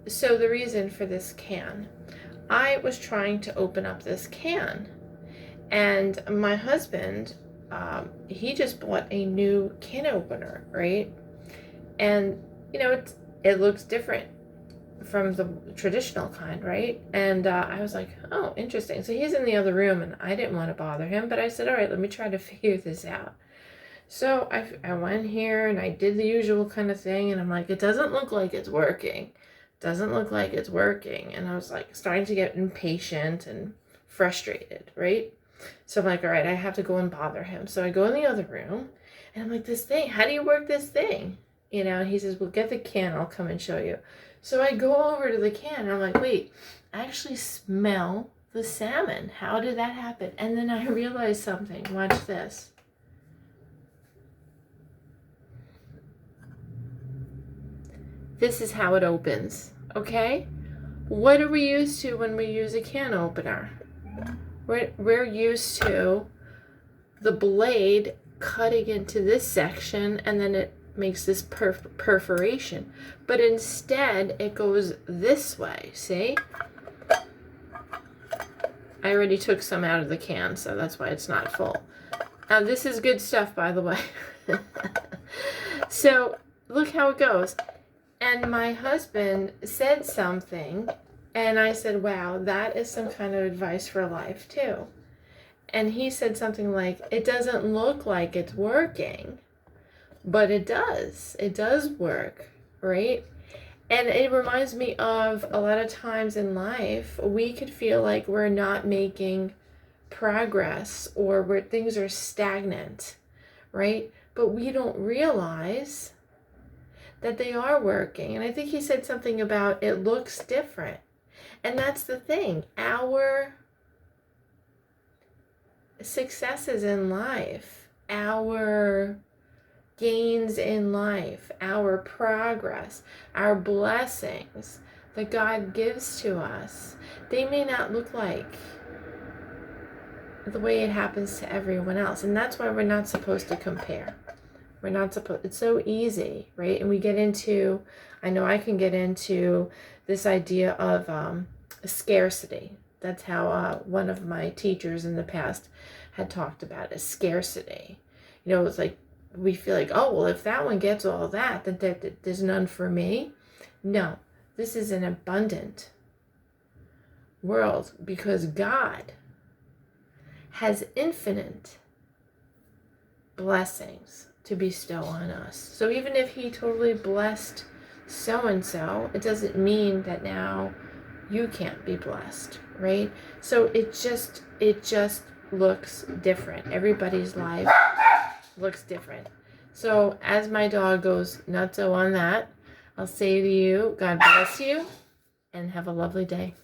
So the reason for this can, I was trying to open up this can, and my husband, he just bought a new can opener, right? And it looks different from the traditional kind, right? And I was like, oh, interesting. So he's in the other room, and I didn't want to bother him, but I said, all right, let me try to figure this out. So I went here and I did the usual kind of thing, and I'm like, it doesn't look like it's working. Doesn't look like it's working. And I was like starting to get impatient and frustrated, right? So I'm like, all right, I have to go and bother him. So I go in the other room, and I'm like, this thing, how do you work this thing? And he says, well, get the can, I'll come and show you. So I go over to the can, and I'm like, wait, I actually smell the salmon. How did that happen? And then I realized something. Watch this. This is how it opens, okay? What are we used to when we use a can opener? We're used to the blade cutting into this section, and then it makes this perforation. But instead, it goes this way, see? I already took some out of the can, so that's why it's not full. Now, this is good stuff, by the way. So, look how it goes. And my husband said something, and I said, wow, that is some kind of advice for life, too. And he said something like, it doesn't look like it's working, but it does. It does work, right? And it reminds me of a lot of times in life, we could feel like we're not making progress, or where things are stagnant, right? But we don't realize that they are working. And I think he said something about it looks different. And that's the thing. Our successes in life, our gains in life, our progress, our blessings that God gives to us, they may not look like the way it happens to everyone else. And that's why we're not supposed to compare. We're not supposed, it's so easy, right? And we get into, I know I can get into this idea of scarcity. That's how one of my teachers in the past had talked about it, scarcity. It's like, we feel like, oh, well, if that one gets all that, then there's none for me. No, this is an abundant world because God has infinite blessings to bestow on us. So even if he totally blessed so-and-so, it doesn't mean that now you can't be blessed, right? So it just looks different. Everybody's life looks different. So as my dog goes nutso on that, I'll say to you, God bless you and have a lovely day.